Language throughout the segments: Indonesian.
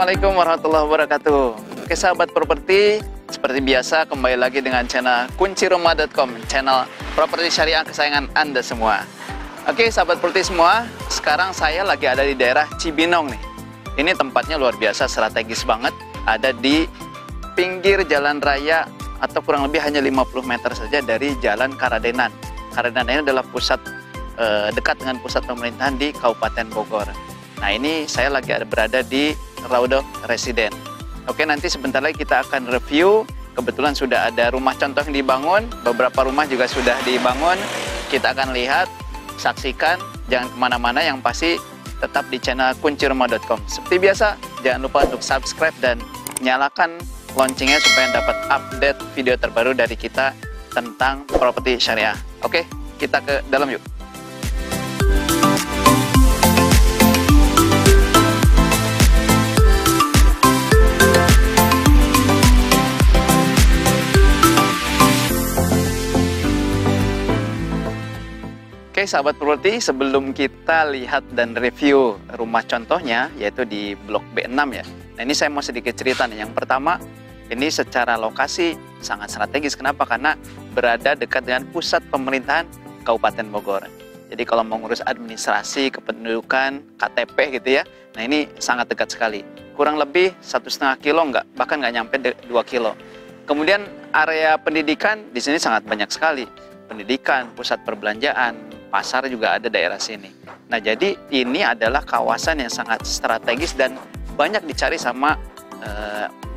Assalamualaikum warahmatullahi wabarakatuh. Oke sahabat properti, seperti biasa kembali lagi dengan channel kuncirumah.com, channel properti syariah kesayangan Anda semua. Oke sahabat properti semua, sekarang saya lagi ada di daerah Cibinong nih. Ini tempatnya luar biasa, strategis banget, ada di pinggir jalan raya atau kurang lebih hanya 50 meter saja dari Jalan Karadenan. Karadenan ini adalah pusat dekat dengan pusat pemerintahan di Kabupaten Bogor. Nah ini saya lagi berada di Raudah Residen. Oke, nanti sebentar lagi kita akan review. Kebetulan sudah ada rumah contoh yang dibangun, beberapa rumah juga sudah dibangun. Kita akan lihat, saksikan, jangan kemana-mana, yang pasti tetap di channel kuncirumah.com. Seperti biasa, jangan lupa untuk subscribe dan nyalakan loncengnya supaya dapat update video terbaru dari kita tentang properti syariah. Oke, kita ke dalam yuk. Oke sahabat properti, sebelum kita lihat dan review rumah contohnya, yaitu di Blok B6 ya. Nah ini saya mau sedikit cerita nih. Yang pertama, ini secara lokasi sangat strategis. Kenapa? Karena berada dekat dengan pusat pemerintahan Kabupaten Bogor. Jadi kalau mau ngurus administrasi, kependudukan, KTP gitu ya, nah ini sangat dekat sekali. Kurang lebih 1,5 kilo, bahkan nggak nyampe 2 kilo. Kemudian area pendidikan di sini sangat banyak sekali. Pendidikan, pusat perbelanjaan, pasar juga ada daerah sini. Nah jadi ini adalah kawasan yang sangat strategis dan banyak dicari sama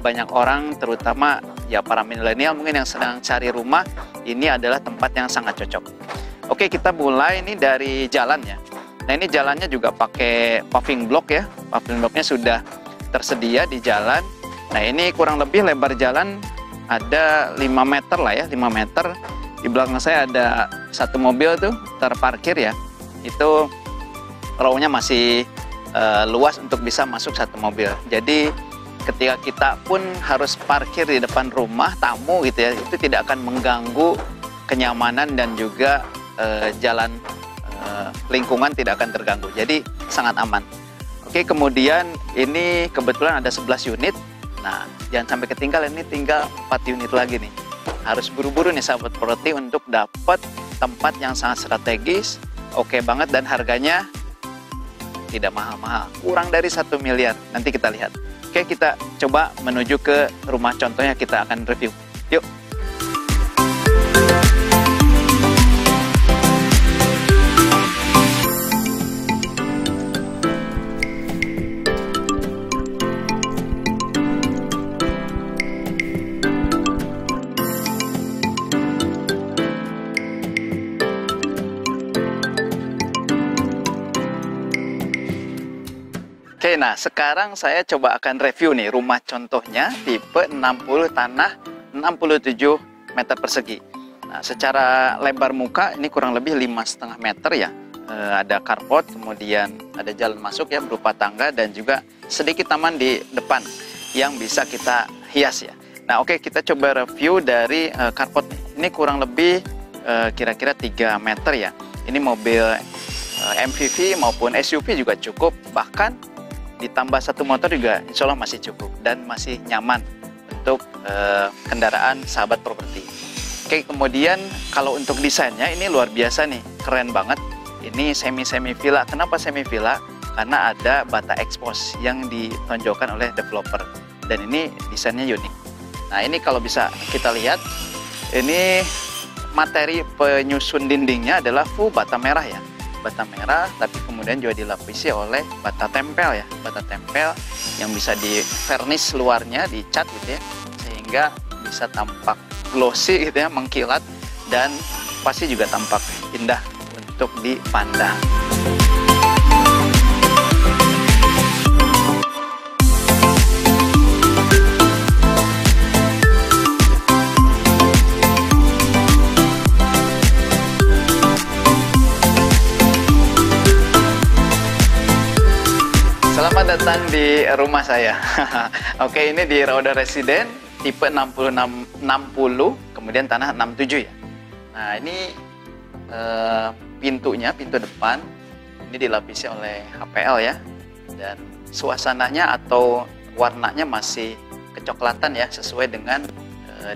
banyak orang, terutama ya para milenial mungkin yang sedang cari rumah. Ini adalah tempat yang sangat cocok. Oke, kita mulai ini dari jalan ya. Nah ini jalannya juga pakai paving block ya. Paving blocknya sudah tersedia di jalan. Nah ini kurang lebih lebar jalan ada 5 meter lah ya, 5 meter. Di belakang saya ada satu mobil tuh terparkir ya. Itu row-nya masih luas untuk bisa masuk satu mobil. Jadi ketika kita pun harus parkir di depan rumah tamu gitu ya, itu tidak akan mengganggu kenyamanan dan juga jalan lingkungan tidak akan terganggu. Jadi sangat aman. Oke, kemudian ini kebetulan ada 11 unit. Nah, jangan sampai ketinggalan, ini tinggal 4 unit lagi nih. Harus buru-buru nih sahabat properti untuk dapat tempat yang sangat strategis, oke banget, dan harganya tidak mahal-mahal, kurang dari 1 miliar. Nanti kita lihat. Oke, kita coba menuju ke rumah contohnya, kita akan review. Yuk. Oke, nah sekarang saya coba akan review nih rumah contohnya tipe 60 tanah 67 meter persegi. Nah, secara lebar muka ini kurang lebih 5,5 meter ya. Ada carport, kemudian ada jalan masuk ya berupa tangga dan juga sedikit taman di depan yang bisa kita hias ya. Nah, oke, kita coba review dari carport. Ini kurang lebih kira-kira 3 meter ya. Ini mobil MPV maupun SUV juga cukup, bahkan ditambah satu motor juga insya Allah masih cukup dan masih nyaman untuk kendaraan sahabat properti. Oke, kemudian kalau untuk desainnya ini luar biasa nih, keren banget. Ini semi villa. Kenapa semi villa? Karena ada bata expose yang ditonjolkan oleh developer dan ini desainnya unik. Nah ini kalau bisa kita lihat, ini materi penyusun dindingnya adalah full bata merah ya. Bata merah, tapi kemudian juga dilapisi oleh bata tempel ya, bata tempel yang bisa di vernish luarnya, dicat gitu ya, sehingga bisa tampak glossy gitu ya, mengkilat, dan pasti juga tampak indah untuk dipandang. Selamat datang di rumah saya. Oke, ini di Raudah Residen tipe 60, kemudian tanah 67 ya. Nah, ini pintunya, pintu depan ini dilapisi oleh HPL ya. Dan suasananya atau warnanya masih kecoklatan ya, sesuai dengan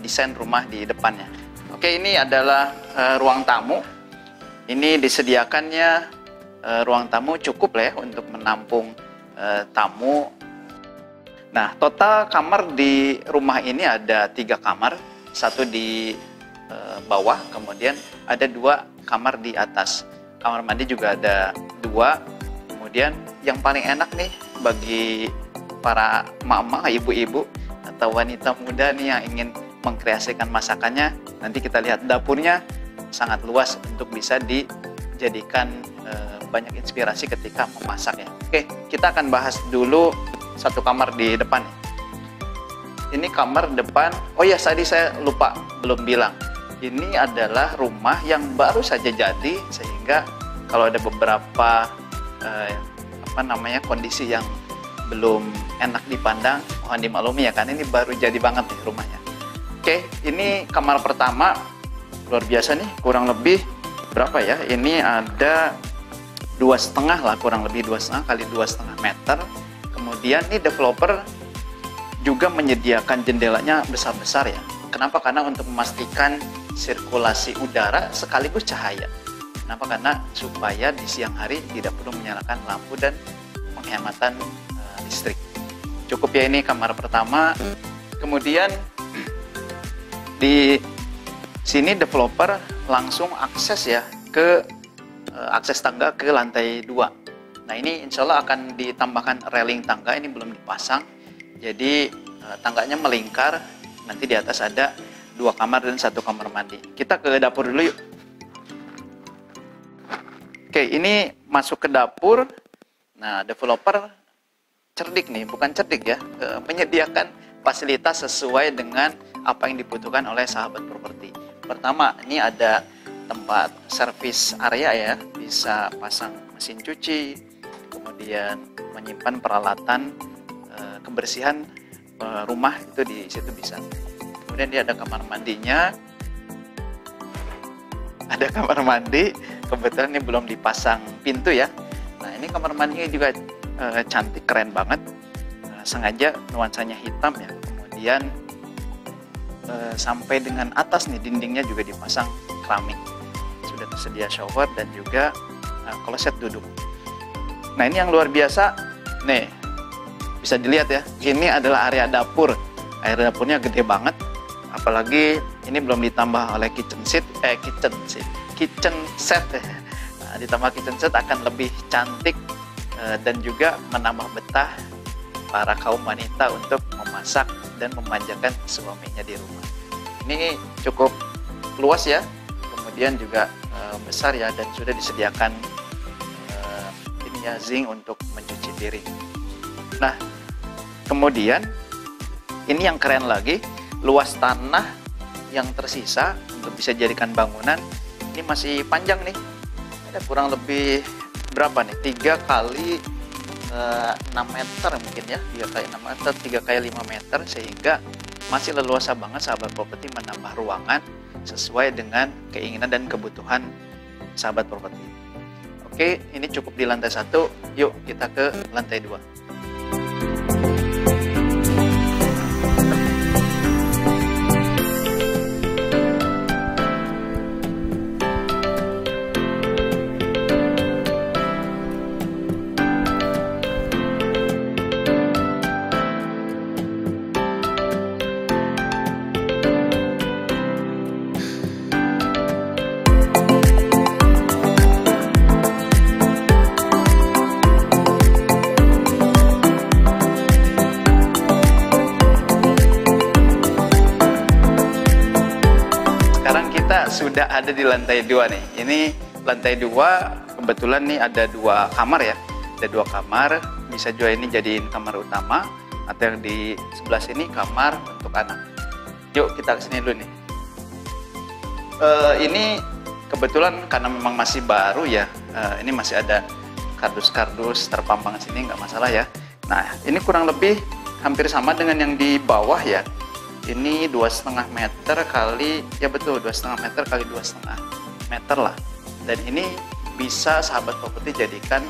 desain rumah di depannya. Oke, ini adalah ruang tamu. Ini disediakannya ruang tamu cukup lah ya untuk menampung tamu. Nah, total kamar di rumah ini ada 3 kamar, satu di bawah, kemudian ada 2 kamar di atas. Kamar mandi juga ada 2. Kemudian yang paling enak nih bagi para mama, ibu-ibu atau wanita muda nih yang ingin mengkreasikan masakannya, nanti kita lihat dapurnya sangat luas untuk bisa dijadikan banyak inspirasi ketika memasak ya. Oke, kita akan bahas dulu satu kamar di depan. Ini kamar depan. Oh ya, tadi saya lupa belum bilang. Ini adalah rumah yang baru saja jadi, sehingga kalau ada beberapa kondisi yang belum enak dipandang, mohon dimaklumi ya, kan ini baru jadi banget nih rumahnya. Oke, ini kamar pertama, luar biasa nih, kurang lebih berapa ya? Ini ada 2,5 lah, kurang lebih 2,5 kali 2,5 meter. Kemudian ini developer juga menyediakan jendelanya besar-besar ya. Kenapa? Karena untuk memastikan sirkulasi udara sekaligus cahaya. Kenapa? Karena supaya di siang hari tidak perlu menyalakan lampu dan penghematan listrik. Cukup ya, ini kamar pertama. Kemudian di sini developer langsung akses ya ke akses tangga ke lantai 2. Nah, ini insya Allah akan ditambahkan railing tangga, ini belum dipasang. Jadi tangganya melingkar, nanti di atas ada 2 kamar dan 1 kamar mandi. Kita ke dapur dulu yuk. Oke, ini masuk ke dapur. Nah, developer cerdik nih, bukan cerdik ya, menyediakan fasilitas sesuai dengan apa yang dibutuhkan oleh sahabat properti. Pertama, ini ada tempat servis area ya, bisa pasang mesin cuci, kemudian menyimpan peralatan kebersihan rumah itu di situ bisa. Kemudian dia ada kamar mandinya. Ada kamar mandi, kebetulan ini belum dipasang pintu ya. Nah, ini kamar mandinya juga cantik, keren banget. Sengaja nuansanya hitam ya. Kemudian sampai dengan atas nih, dindingnya juga dipasang keramik. Sudah tersedia shower dan juga kloset duduk. Nah, ini yang luar biasa. Nih, bisa dilihat ya. Ini adalah area dapur. Area dapurnya gede banget. Apalagi ini belum ditambah oleh kitchen set. Nah, ditambah kitchen set akan lebih cantik dan juga menambah betah para kaum wanita untuk memasak dan memanjakan suaminya di rumah. Ini cukup luas ya, kemudian juga besar ya, dan sudah disediakan ini ya, zinc untuk mencuci piring. Nah, kemudian ini yang keren lagi, luas tanah yang tersisa untuk bisa jadikan bangunan ini masih panjang nih. Ada kurang lebih berapa nih? 3 kali 6 meter mungkin ya, 3 kali 6 meter, 3 kali 5 meter, sehingga masih leluasa banget sahabat properti menambah ruangan sesuai dengan keinginan dan kebutuhan sahabat properti. Oke, ini cukup di lantai 1. Yuk kita ke lantai 2. Sudah ada di lantai 2 nih. Ini lantai 2, kebetulan nih ada 2 kamar ya. Ada 2 kamar, bisa juga ini jadiin kamar utama, atau yang di sebelah sini kamar untuk anak. Yuk kita kesini dulu nih. Ini kebetulan karena memang masih baru ya, ini masih ada kardus-kardus terpampang sini, nggak masalah ya. Nah, ini kurang lebih hampir sama dengan yang di bawah ya. Ini 2,5 meter kali, ya betul, 2,5 meter kali 2,5 meter lah. Dan ini bisa sahabat properti jadikan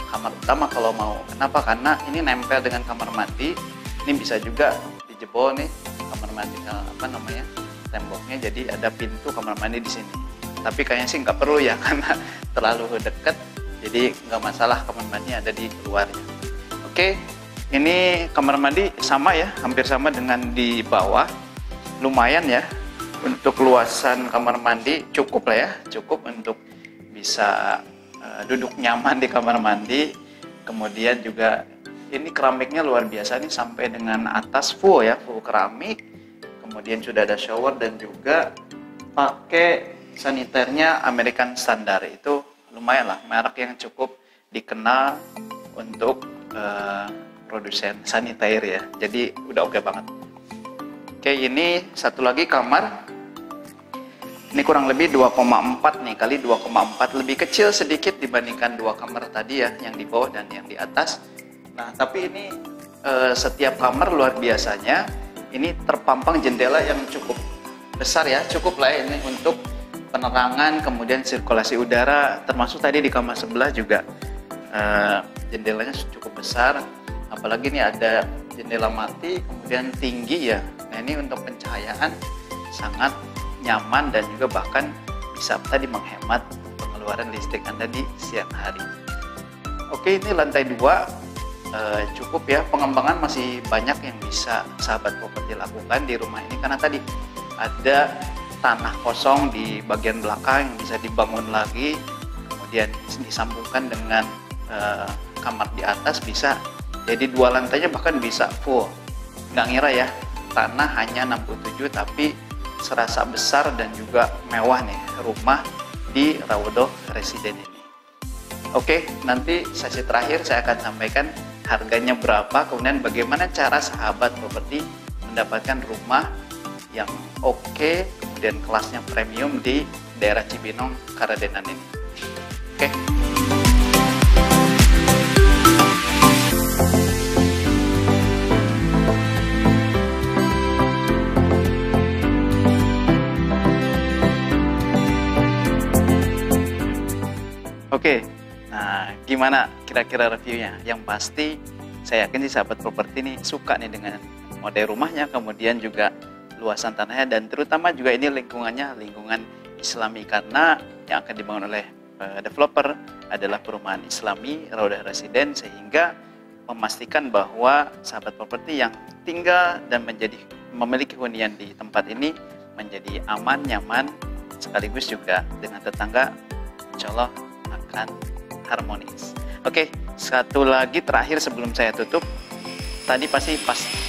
kamar utama kalau mau. Kenapa? Karena ini nempel dengan kamar mandi Ini bisa juga dijebol nih kamar mandi, temboknya, jadi ada pintu kamar mandi di sini. Tapi kayaknya sih nggak perlu ya karena terlalu dekat, jadi nggak masalah kamar mandinya ada di luarnya. Oke, ini kamar mandi sama ya, hampir sama dengan di bawah. Lumayan ya untuk luasan kamar mandi, cukup lah ya, cukup untuk bisa duduk nyaman di kamar mandi. Kemudian juga ini keramiknya luar biasa nih, sampai dengan atas full ya, full keramik. Kemudian sudah ada shower dan juga pakai saniternya American Standard. Itu lumayan lah, merek yang cukup dikenal untuk produsen sanitair ya. Jadi udah oke banget. Oke, ini satu lagi kamar. Ini kurang lebih 2,4 nih kali 2,4, lebih kecil sedikit dibandingkan dua kamar tadi ya, yang di bawah dan yang di atas. Nah, tapi ini setiap kamar luar biasanya ini terpampang jendela yang cukup besar ya, cukup lah ini untuk penerangan, kemudian sirkulasi udara, termasuk tadi di kamar sebelah juga jendelanya cukup besar. Apalagi ini ada jendela mati, kemudian tinggi ya. Nah, ini untuk pencahayaan sangat nyaman dan juga bahkan bisa tadi menghemat pengeluaran listrik Anda di siang hari. Oke, ini lantai 2 cukup ya. Pengembangan masih banyak yang bisa sahabat properti lakukan di rumah ini, karena tadi ada tanah kosong di bagian belakang yang bisa dibangun lagi, kemudian disambungkan dengan kamar di atas, bisa jadi 2 lantainya bahkan bisa full. Nggak ngira ya, tanah hanya 67 tapi serasa besar dan juga mewah nih rumah di Rawodo Residen ini. Oke, nanti sesi terakhir saya akan sampaikan harganya berapa, kemudian bagaimana cara sahabat properti mendapatkan rumah yang oke, kemudian kelasnya premium di daerah Cibinong, Karadenan ini. Oke. Oke, nah gimana kira-kira reviewnya? Yang pasti saya yakin sih sahabat properti ini suka nih dengan model rumahnya, kemudian juga luasan tanahnya, dan terutama juga ini lingkungannya lingkungan Islami, karena yang akan dibangun oleh developer adalah perumahan Islami Rawodo Residen, sehingga memastikan bahwa sahabat properti yang tinggal dan memiliki hunian di tempat ini menjadi aman, nyaman, sekaligus juga dengan tetangga insya Allah akan harmonis. Oke, satu lagi terakhir sebelum saya tutup. Tadi pasti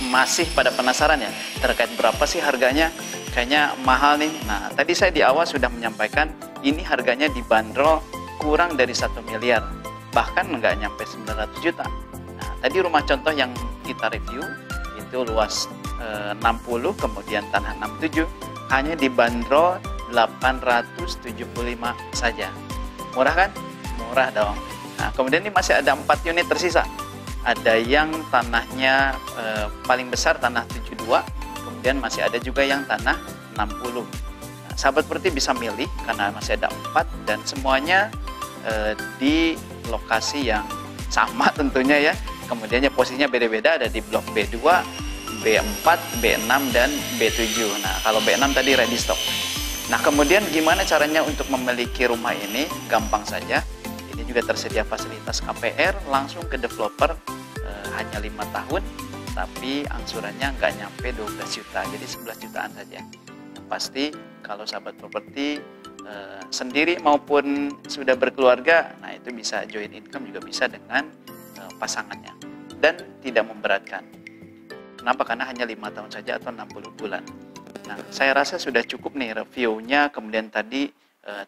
masih pada penasaran ya terkait berapa sih harganya? Kayaknya mahal nih. Nah, tadi saya di awal sudah menyampaikan ini harganya dibanderol kurang dari 1 miliar, bahkan nggak nyampe 900 juta. Nah, tadi rumah contoh yang kita review itu luas 60, kemudian tanah 67, hanya dibanderol 875 saja. Murah kan? Murah dong. Nah, kemudian ini masih ada 4 unit tersisa. Ada yang tanahnya paling besar tanah 72, kemudian masih ada juga yang tanah 60. Nah, sahabat properti bisa milih karena masih ada 4 dan semuanya di lokasi yang sama tentunya ya. Kemudiannya posisinya beda-beda, ada di blok B2, B4, B6 dan B7. Nah, kalau B6 tadi ready stock. Nah, kemudian gimana caranya untuk memiliki rumah ini? Gampang saja. Ini juga tersedia fasilitas KPR langsung ke developer, hanya 5 tahun, tapi angsurannya nggak nyampe 12 juta, jadi 11 jutaan saja. Yang pasti kalau sahabat properti sendiri maupun sudah berkeluarga, nah itu bisa joint income, juga bisa dengan pasangannya dan tidak memberatkan. Kenapa? Karena hanya 5 tahun saja atau 60 bulan. Nah, saya rasa sudah cukup nih reviewnya, kemudian tadi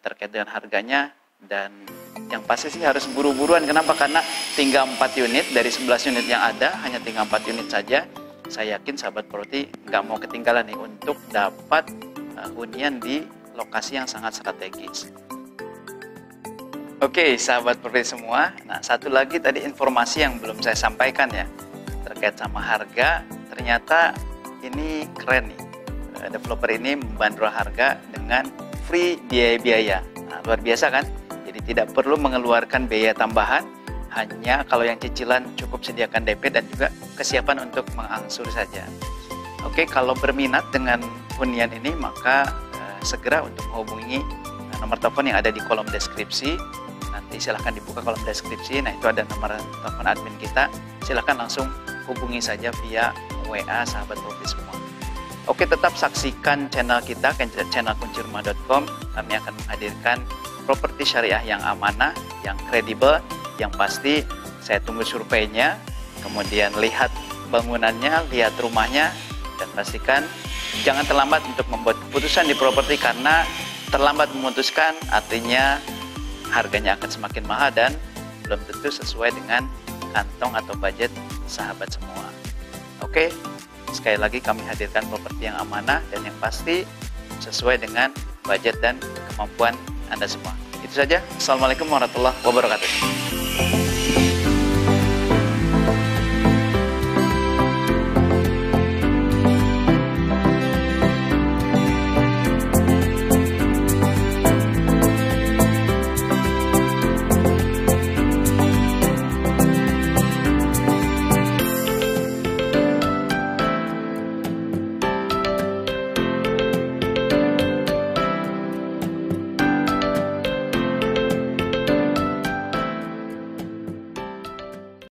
terkait dengan harganya, dan yang pasti sih harus buru-buruan. Kenapa? Karena tinggal 4 unit dari 11 unit yang ada, hanya tinggal 4 unit saja. Saya yakin sahabat properti nggak mau ketinggalan nih untuk dapat hunian di lokasi yang sangat strategis. Oke, sahabat properti semua. Nah, satu lagi tadi informasi yang belum saya sampaikan ya, terkait sama harga. Ternyata ini keren nih. Developer ini membanderol harga dengan free biaya-biaya. Nah, luar biasa kan? Jadi tidak perlu mengeluarkan biaya tambahan Hanya kalau yang cicilan cukup sediakan DP dan juga kesiapan untuk mengangsur saja. Oke, kalau berminat dengan hunian ini maka segera untuk menghubungi nomor telepon yang ada di kolom deskripsi. Nanti silahkan dibuka kolom deskripsi. Nah, itu ada nomor telepon admin kita. Silahkan langsung hubungi saja via WA Sahabat Properti semua. Oke, tetap saksikan channel kita, channel kuncirumah.com. Kami akan menghadirkan properti syariah yang amanah, yang kredibel, yang pasti. Saya tunggu surveinya, kemudian lihat bangunannya, lihat rumahnya, dan pastikan jangan terlambat untuk membuat keputusan di properti, karena terlambat memutuskan artinya harganya akan semakin mahal dan belum tentu sesuai dengan kantong atau budget sahabat semua. Oke, sekali lagi kami hadirkan properti yang amanah dan yang pasti sesuai dengan budget dan kemampuan Anda semua. Itu saja. Assalamualaikum warahmatullahi wabarakatuh.